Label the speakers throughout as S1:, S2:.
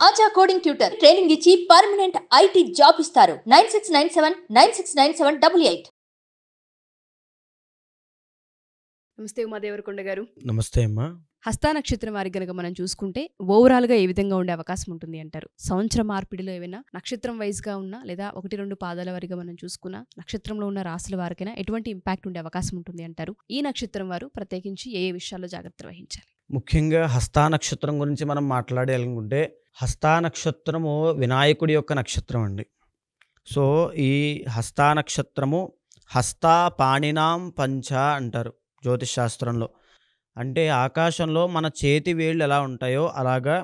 S1: ఆచా coding tutor training ఇచ్చి permanent IT job ఇస్తారు. 9697969788.
S2: నమస్తే ఉమాదేవరకొండ గారు.
S3: నమస్తే అమ్మా.
S2: హస్తా నక్షత్రం వారికి గనక మనం చూసుకుంటే ఓవరాల్ గా ఏ విధంగా ఉండే అవకాశం ఉంటుంది అంటారు? సంవత్సర మార్పిడిలో ఏమైనా నక్షత్రం వైజ్ గా ఉన్నా లేదా 1-2 పాదాల వారిగా మనం చూసుకున్నా నక్షత్రంలో ఉన్న రాశుల వారికైనా ఎటువంటి ఇంపాక్ట్ ఉండే అవకాశం ఉంటుంది అంటారు? ఈ నక్షత్రం వారు ప్రత్యేకించి ఏ విషయాల్లో జాగ్రత్తలు వహించాలి?
S3: ముఖ్యంగా హస్తా నక్షత్రం గురించి మనం మాట్లాడాలనుకుంటే హస్తా నక్షత్రము వినాయకుడి యొక్క నక్షత్రం అండి. సో ఈ హస్తా నక్షత్రము హస్తా పాణినాం పంచ అంటారు జ్యోతిష్ శాస్త్రంలో. అంటే ఆకాశంలో మన చేతి వేళ్ళు ఎలా ఉంటాయో అలాగా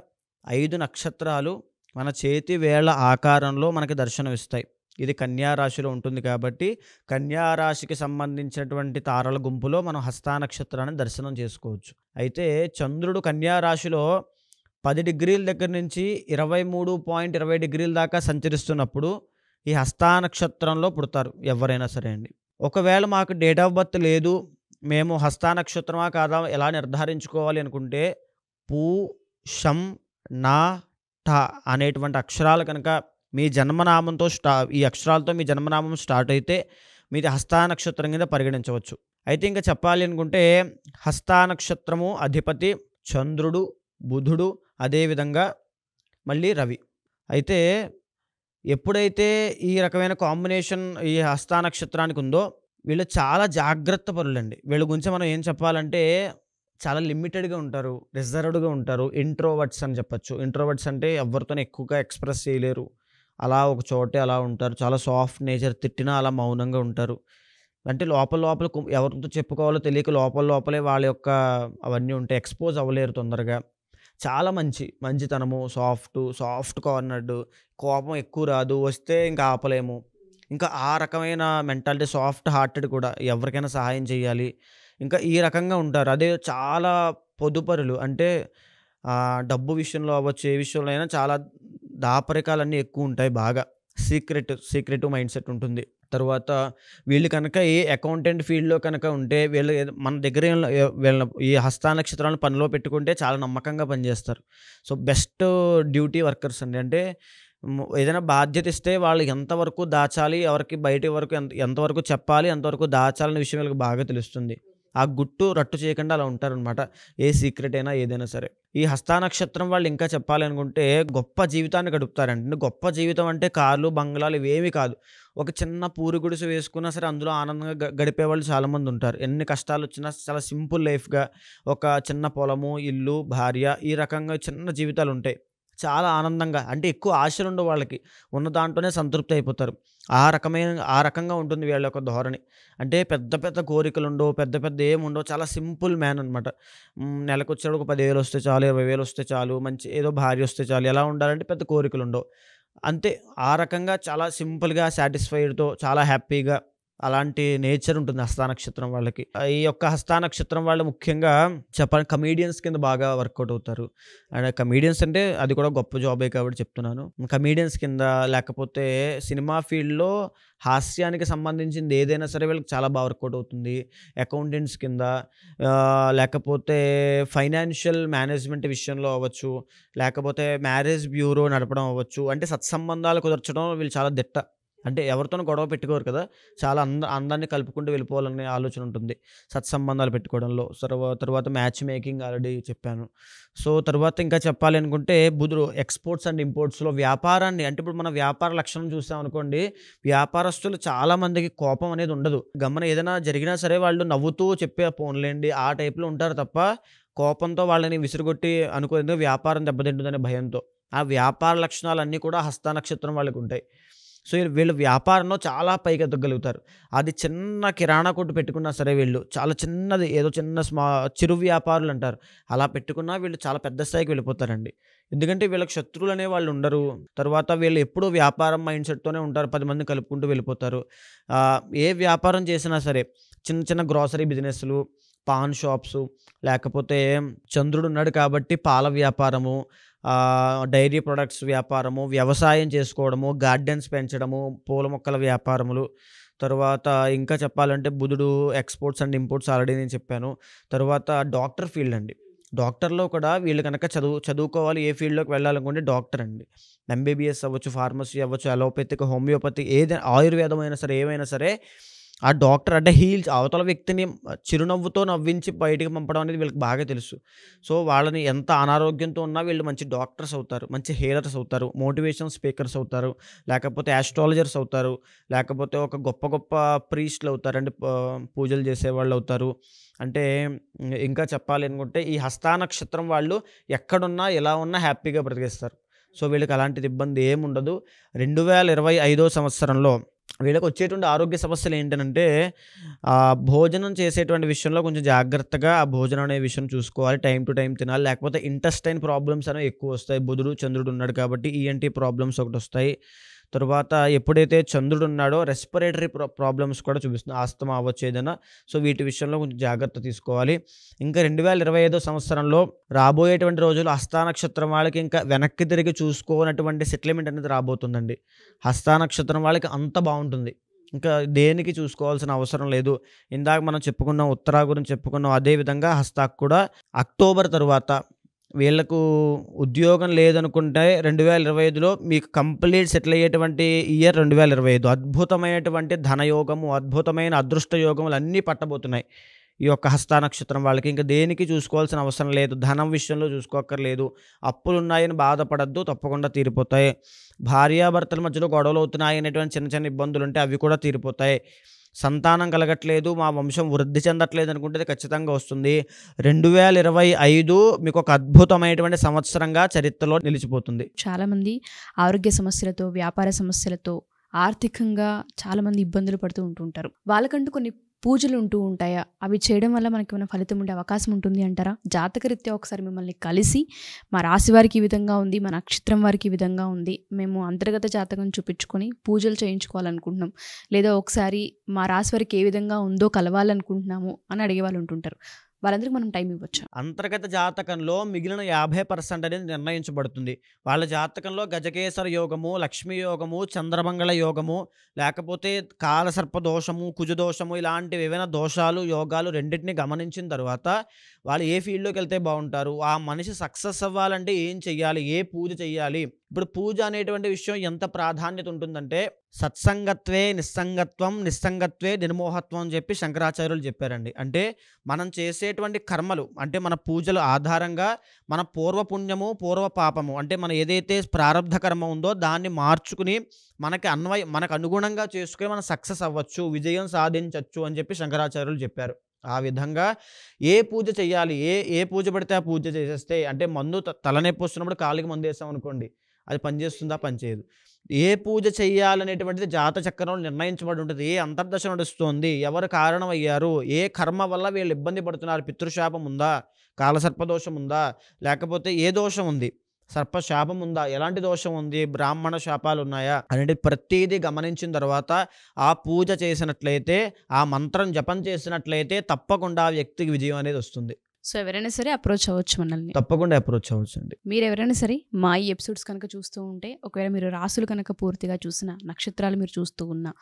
S3: 5 నక్షత్రాలు మన చేతి వేళ్ల ఆకారంలో మనకి దర్శనమిస్తాయి. ఇది కన్యా రాశిలో ఉంటుంది కాబట్టి కన్యా రాశికి సంబంధించినటువంటి తారల గుంపులో మనం హస్తా నక్షత్రాన్ని దర్శనం చేసుకోవచ్చు. అయితే చంద్రుడు కన్యా రాశిలో 10 డిగ్రీల దగ్గర నుంచి 23.20 డిగ్రీల దాకా సంచరిస్తున్నప్పుడు ఈ హస్తా నక్షత్రంలో పుడతారు ఎవరైనా సరే అండి. ఒకవేళ మాకు డేట్ ఆఫ్ బర్త్ లేదు, మేము హస్తా నక్షత్రమా కాదా ఎలా నిర్ధారించుకోవాలి అనుకుంటే పూ షం నా ఠ అనేటువంటి అక్షరాలు కనుక మీ జన్మనామంతో ఈ అక్షరాలతో మీ జన్మనామం స్టార్ట్ అయితే మీది హస్తా నక్షత్రం కింద పరిగణించవచ్చు. అయితే ఇంకా చెప్పాలి అనుకుంటే హస్తా నక్షత్రము అధిపతి చంద్రుడు, బుధుడు, అదేవిధంగా మళ్ళీ రవి. అయితే ఎప్పుడైతే ఈ రకమైన కాంబినేషన్ ఈ హస్తా నక్షత్రానికి ఉందో వీళ్ళు చాలా జాగ్రత్త పరులండి. వీళ్ళ గురించి మనం ఏం చెప్పాలంటే చాలా లిమిటెడ్గా ఉంటారు, రిజర్వ్డ్గా ఉంటారు, ఇంట్రోవర్ట్స్ అని చెప్పచ్చు. ఇంట్రోవర్ట్స్ అంటే ఎవరితోనే ఎక్కువగా ఎక్స్ప్రెస్ చేయలేరు, అలా ఒక చోటే అలా ఉంటారు. చాలా సాఫ్ట్ నేచర్, తిట్టినా అలా మౌనంగా ఉంటారు. అంటే లోపల ఎవరితో చెప్పుకోవాలో తెలియక లోపలే వాళ్ళ యొక్క అవన్నీ ఉంటాయి, ఎక్స్పోజ్ అవ్వలేరు తొందరగా. చాలా మంచితనము, సాఫ్ట్ కార్నర్డ్, కోపం ఎక్కువ రాదు, వస్తే ఇంకా ఆపలేము. ఇంకా ఆ రకమైన మెంటాలిటీ, సాఫ్ట్ హార్టెడ్ కూడా, ఎవరికైనా సహాయం చేయాలి, ఇంకా ఈ రకంగా ఉంటారు. అదే చాలా పొదుపరులు, అంటే డబ్బు విషయంలో అవ్వచ్చు, ఏ విషయంలో అయినా చాలా దాపరికాలన్నీ ఎక్కువ ఉంటాయి, బాగా సీక్రెటివ్ మైండ్ సెట్ ఉంటుంది. తర్వాత వీళ్ళు కనుక ఏ అకౌంటెంట్ ఫీల్డ్లో కనుక ఉంటే మన దగ్గర వీళ్ళ ఈ హస్తా నక్షత్రాలను పనిలో పెట్టుకుంటే చాలా నమ్మకంగా పనిచేస్తారు. సో బెస్ట్ డ్యూటీ వర్కర్స్ అండి. అంటే ఏదైనా బాధ్యత ఇస్తే వాళ్ళు ఎంతవరకు దాచాలి, ఎవరికి బయట వరకు ఎంతవరకు చెప్పాలి, ఎంతవరకు దాచాలనే విషయం వీళ్ళకి బాగా తెలుస్తుంది. ఆ గుట్టు రట్టు చేయకుండా అలా ఉంటారనమాట, ఏ సీక్రెట్ అయినా ఏదైనా సరే. ఈ హస్తా నక్షత్రం వాళ్ళు ఇంకా చెప్పాలి అనుకుంటే గొప్ప జీవితాన్ని గడుపుతారండి. గొప్ప జీవితం అంటే కార్లు, బంగ్లాలు ఇవేమీ కాదు. ఒక చిన్న పూరి గుడిసె వేసుకున్నా సరే అందులో ఆనందంగా గడిపే వాళ్ళు చాలామంది ఉంటారు. ఎన్ని కష్టాలు వచ్చినా చాలా సింపుల్ లైఫ్గా ఒక చిన్న పొలము, ఇల్లు, భార్య, ఈ రకంగా చిన్న జీవితాలు ఉంటాయి. చాలా ఆనందంగా, అంటే ఎక్కువ ఆశలు ఉండవు వాళ్ళకి, ఉన్న దాంట్లోనే సంతృప్తి అయిపోతారు. ఆ రకంగా ఉంటుంది వీళ్ళ యొక్క ధోరణి. అంటే పెద్ద కోరికలు ఉండవు, పెద్ద ఏముండవు, చాలా సింపుల్ మ్యాన్ అనమాట. నెలకు వచ్చేవాడు ఒక 10,000 వస్తే చాలు, 20,000 వస్తే చాలు, మంచి ఏదో భార్య వస్తే చాలు, ఎలా ఉండాలంటే పెద్ద కోరికలు ఉండవు అంతే. ఆ రకంగా చాలా సింపుల్గా, సాటిస్ఫైడ్తో, చాలా హ్యాపీగా, అలాంటి నేచర్ ఉంటుంది హస్తా నక్షత్రం వాళ్ళకి. ఈ యొక్క హస్తా నక్షత్రం వాళ్ళు ముఖ్యంగా చెప్పాలి కమీడియన్స్ కింద బాగా వర్కౌట్ అవుతారు. అండ్ కమీడియన్స్ అంటే అది కూడా గొప్ప జాబే కాబట్టి చెప్తున్నాను. కమీడియన్స్ కింద, లేకపోతే సినిమా ఫీల్డ్లో హాస్యానికి సంబంధించింది ఏదైనా సరే వీళ్ళకి చాలా బాగా వర్కౌట్ అవుతుంది. అకౌంటెంట్స్ కింద, లేకపోతే ఫైనాన్షియల్ మేనేజ్మెంట్ విషయంలో అవ్వచ్చు, లేకపోతే మ్యారేజ్ బ్యూరో నడపడం అవ్వచ్చు. అంటే సత్సంబంధాలు కుదర్చడం వీళ్ళు చాలా దిట్ట. అంటే ఎవరితోనూ గొడవ పెట్టుకోరు కదా, చాలా అందరినీ కలుపుకుంటూ వెళ్ళిపోవాలనే ఆలోచన ఉంటుంది సత్సంబంధాలు పెట్టుకోవడంలో. తర్వాత మ్యాచ్ మేకింగ్ ఆల్రెడీ చెప్పాను. సో తర్వాత ఇంకా చెప్పాలి అనుకుంటే బుధుడు ఎక్స్పోర్ట్స్ అండ్ ఇంపోర్ట్స్లో వ్యాపారాన్ని, అంటే ఇప్పుడు మన వ్యాపార లక్షణం చూసాం అనుకోండి, వ్యాపారస్తులు చాలామందికి కోపం అనేది ఉండదు. ఏదైనా జరిగినా సరే వాళ్ళు నవ్వుతూ చెప్పే పోన్లేండి ఆ టైప్లో ఉంటారు తప్ప కోపంతో వాళ్ళని విసిరుగొట్టి అనుకునేందుకు వ్యాపారం దెబ్బతింటుందనే భయంతో. ఆ వ్యాపార లక్షణాలన్నీ కూడా హస్తా నక్షత్రం వాళ్ళకి ఉంటాయి. సో వీళ్ళు వ్యాపారంలో చాలా పైకి ఎదగలుగుతారు. అది చిన్న కిరాణా కొట్టు పెట్టుకున్నా సరే వీళ్ళు చాలా చిన్నది, ఏదో చిన్న చిరు వ్యాపారులు అంటారు, అలా పెట్టుకున్నా వీళ్ళు చాలా పెద్ద స్థాయికి వెళ్ళిపోతారండి. ఎందుకంటే వీళ్ళకి శత్రువులు అనే వాళ్ళు ఉండరు. తర్వాత వీళ్ళు ఎప్పుడూ వ్యాపారం మైండ్ సెట్తోనే ఉంటారు, 10 మందిని కలుపుకుంటూ వెళ్ళిపోతారు. ఏ వ్యాపారం చేసినా సరే, చిన్న గ్రాసరీ బిజినెస్లు, పాన్ షాప్స్, లేకపోతే చంద్రుడు ఉన్నాడు కాబట్టి పాల వ్యాపారము, డైరీ ప్రొడక్ట్స్ వ్యాపారము, వ్యవసాయం చేసుకోవడము, గార్డెన్స్ పెంచడము, పూల మొక్కల వ్యాపారములు. తర్వాత ఇంకా చెప్పాలంటే బుధుడు ఎక్స్‌పోర్ట్స్ అండ్ ఇంపోర్ట్స్ ఆల్రెడీ నేను చెప్పాను. తర్వాత డాక్టర్ ఫీల్డ్ అండి. డాక్టర్‌లో కూడా వీళ్ళు గనక చదువుకోవాలి, ఏ ఫీల్డ్‌లోకి వెళ్ళాలనుకుంటే డాక్టర్ అండి. ఎంబీబీఎస్ అవ్వచ్చు, ఫార్మసీ అవ్వచ్చు, అలోపతిక్, హోమియోపతి ఏదైనా ఆయుర్వేదం అయినా సరే, ఏమైనా సరే ఆ డాక్టర్ అంటే అవతల వ్యక్తిని చిరునవ్వుతో నవ్వించి బయటికి పంపడం అనేది వీళ్ళకి బాగా తెలుసు. సో, వాళ్ళని ఎంత అనారోగ్యంతో ఉన్నా వీళ్ళు మంచి డాక్టర్స్ అవుతారు, మంచి హీలర్స్ అవుతారు, మోటివేషన్ స్పీకర్స్ అవుతారు, లేకపోతే యాస్ట్రాలజర్స్ అవుతారు, లేకపోతే ఒక గొప్ప గొప్ప ప్రీస్టులు అవుతారు. అంటే పూజలు చేసేవాళ్ళు అవుతారు. అంటే ఇంకా చెప్పాలి అనుకుంటే ఈ హస్తా నక్షత్రం వాళ్ళు ఎక్కడున్నా, ఎలా ఉన్నా హ్యాపీగా బ్రతికేస్తారు. సో, వీళ్ళకి అలాంటిది ఇబ్బంది ఏముండదు. 2025 సంవత్సరంలో వీళ్ళకి వచ్చేటువంటి ఆరోగ్య సమస్యలు ఏంటనంటే భోజనం చేసేటువంటి విషయంలో కొంచెం జాగ్రత్తగా ఆ భోజనం అనే విషయం చూసుకోవాలి. టైం టు టైం తినాలి. లేకపోతే ఇంటెస్టైన్ ప్రాబ్లమ్స్ అనేవి ఎక్కువ వస్తాయి. బుధుడు, చంద్రుడు ఉన్నాడు కాబట్టి ఈఎన్టీ ప్రాబ్లమ్స్ ఒకటి వస్తాయి. తరువాత ఎప్పుడైతే చంద్రుడు ఉన్నాడో రెస్పిరేటరీ ప్రాబ్లమ్స్ కూడా చూపిస్తుంది. ఆస్తమా అవ్వచ్చు ఏదైనా. సో, వీటి విషయంలో కొంచెం జాగ్రత్త తీసుకోవాలి. ఇంకా 2025 సంవత్సరంలో రాబోయేటువంటి రోజులు హస్తా నక్షత్రం వాళ్ళకి ఇంకా వెనక్కి తిరిగి చూసుకోనటువంటి సెటిల్మెంట్ అనేది రాబోతుందండి. హస్తా నక్షత్రం వాళ్ళకి అంత బాగుంటుంది. ఇంకా దేనికి చూసుకోవాల్సిన అవసరం లేదు. ఇందాక మనం చెప్పుకున్నాం, ఉత్తరా గురించి చెప్పుకున్నాం. అదేవిధంగా హస్తాకు కూడా అక్టోబర్ తరువాత వీళ్ళకు ఉద్యోగం లేదనుకుంటే 2025లో మీకు కంప్లీట్ సెటిల్ అయ్యేటువంటి ఇయర్ 2025. అద్భుతమైనటువంటి ధనయోగము, అద్భుతమైన అదృష్ట యోగములు అన్నీ పట్టబోతున్నాయి ఈ యొక్క హస్తా నక్షత్రం వాళ్ళకి. ఇంకా దేనికి చూసుకోవాల్సిన అవసరం లేదు. ధనం విషయంలో చూసుకోక్కర్లేదు. అప్పులున్నాయని బాధపడద్దు, తప్పకుండా తీరిపోతాయి. భార్యాభర్తల మధ్యలో గొడవలు అవుతున్నాయి అనేటువంటి చిన్న చిన్న ఇబ్బందులు ఉంటే అవి కూడా తీరిపోతాయి. సంతానం కలగట్లేదు, మా వంశం వృద్ధి చెందట్లేదు అనుకుంటే అది ఖచ్చితంగా వస్తుంది. 2025 మీకు ఒక అద్భుతమైనటువంటి సంవత్సరంగా చరిత్రలో నిలిచిపోతుంది.
S2: చాలామంది ఆరోగ్య సమస్యలతో, వ్యాపార సమస్యలతో, ఆర్థికంగా చాలామంది ఇబ్బందులు పడుతూ ఉంటుంటారు. వాళ్ళకంటూ కొన్ని పూజలు ఉంటూ ఉంటాయా? అవి చేయడం వల్ల మనకి ఏమైనా ఫలితం ఉండే అవకాశం ఉంటుంది అంటారా? జాతకరీత్యా ఒకసారి మిమ్మల్ని కలిసి మా రాశి వారికి ఈ విధంగా ఉంది, మా నక్షత్రం వారికి ఈ విధంగా ఉంది, మేము అంతర్గత జాతకం చూపించుకొని పూజలు చేయించుకోవాలనుకుంటున్నాం, లేదా ఒకసారి మా రాశి వారికి ఏ విధంగా ఉందో కలవాలనుకుంటున్నాము అని అడిగే వాళ్ళు ఉంటుంటారు. వాళ్ళందరికీ మనం టైం ఇవ్వచ్చు.
S3: అంతర్గత జాతకంలో మిగిలిన 50% అనేది నిర్ణయించబడుతుంది. వాళ్ళ జాతకంలో గజకేసర యోగము, లక్ష్మీ యోగము, చంద్రమంగళ యోగము, లేకపోతే కాలసర్ప దోషము, కుజదోషము, ఇలాంటివి ఏవైనా దోషాలు, యోగాలు రెండింటిని గమనించిన తర్వాత వాళ్ళు ఏ ఫీల్డ్లోకి వెళ్తే బాగుంటారు, ఆ మనిషి సక్సెస్ అవ్వాలంటే ఏం చెయ్యాలి, ఏ పూజ చెయ్యాలి. ఇప్పుడు పూజ అనేటువంటి విషయం ఎంత ప్రాధాన్యత ఉంటుందంటే సత్సంగత్వే నిస్సంగత్వం, నిస్సంగత్వే నిర్మోహత్వం అని చెప్పి శంకరాచార్యులు చెప్పారండి. అంటే మనం చేసేటువంటి కర్మలు, అంటే మన పూజల ఆధారంగా మన పూర్వపుణ్యము, పూర్వ పాపము, అంటే మన ఏదైతే ప్రారబ్ధ కర్మ ఉందో దాన్ని మార్చుకుని మనకు అనుగుణంగా చేసుకుని మనం సక్సెస్ అవ్వచ్చు, విజయం సాధించవచ్చు అని చెప్పి శంకరాచార్యులు చెప్పారు. ఆ విధంగా ఏ పూజ చేయాలి, ఏ పూజ పడితే ఆ పూజ చేసేస్తే, అంటే మందు తలనొప్పి వస్తున్నప్పుడు కాళ్ళకి మందు వేసాం అనుకోండి, అది పనిచేస్తుందా? పనిచేయదు. ఏ పూజ చేయాలనేటువంటిది జాత చక్రంలో నిర్ణయించబడి ఉంటుంది. ఏ అంతర్దశ నడుస్తుంది, ఎవరు కారణం అయ్యారు, ఏ కర్మ వల్ల వీళ్ళు ఇబ్బంది పడుతున్నారు, పితృశాపం ఉందా, కాలసర్పదోషం ఉందా, లేకపోతే ఏ దోషం ఉంది, సర్పశాపం ఉందా, ఎలాంటి దోషం ఉంది, బ్రాహ్మణ శాపాలు ఉన్నాయా అనేది ప్రతిదీ గమనించిన తర్వాత ఆ పూజ చేసినట్లయితే, ఆ మంత్రం జపం చేసినట్లయితే తప్పకుండా ఆ వ్యక్తికి విజయం అనేది వస్తుంది.
S2: సో ఎవరైనా సరే అప్రోచ్ అవ్వచ్చు మనల్ని.
S3: తప్పకుండా అప్రోచ్ అవ్వచ్చు అండి.
S2: మీరు ఎవరైనా సరే మా ఈ ఎపిసోడ్స్ కనుక చూస్తూ ఉంటే, ఒకవేళ మీరు రాసులు కనుక పూర్తిగా చూసినా, నక్షత్రాలు మీరు చూస్తూ ఉన్నా,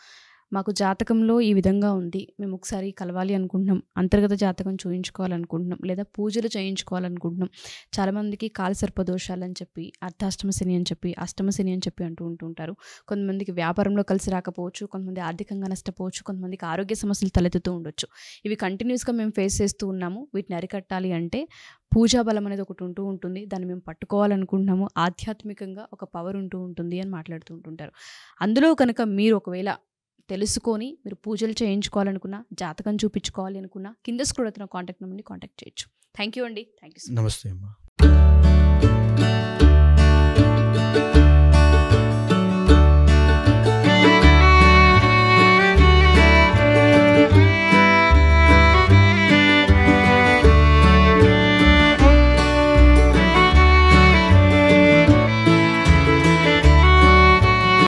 S2: మాకు జాతకంలో ఈ విధంగా ఉంది, మేము ఒకసారి కలవాలి అనుకుంటున్నాం, అంతర్గత జాతకం చూయించుకోవాలనుకుంటున్నాం, లేదా పూజలు చేయించుకోవాలనుకుంటున్నాం. చాలామందికి కాలసర్ప దోషాలు అని చెప్పి, అర్ధాష్టమ శని అని చెప్పి, అష్టమ శని అని చెప్పి ఉంటుంటారు. కొంతమందికి వ్యాపారంలో కలిసి రాకపోవచ్చు, కొంతమంది ఆర్థికంగా నష్టపోవచ్చు, కొంతమందికి ఆరోగ్య సమస్యలు తలెత్తుతూ ఉండొచ్చు. ఇవి కంటిన్యూస్గా మేము ఫేస్ చేస్తూ ఉన్నాము. వీటిని అరికట్టాలి అంటే పూజా బలం అనేది ఒకటి ఉంటుంది, దాన్ని మేము పట్టుకోవాలనుకుంటున్నాము, ఆధ్యాత్మికంగా ఒక పవర్ ఉంటుంది అని మాట్లాడుతూ ఉంటుంటారు. అందులో కనుక మీరు ఒకవేళ తెలుసుకొని మీరు పూజలు చేయించుకోవాలనుకున్నా, జాతకం చూపించుకోవాలి అనుకున్నా, కింద స్క్రోల్ అవుతున్న కాంటాక్ట్ నెంబర్ని కాంటాక్ట్ చేయొచ్చు. థ్యాంక్ యూ అండి. Thank you.
S3: నమస్తే అమ్మా.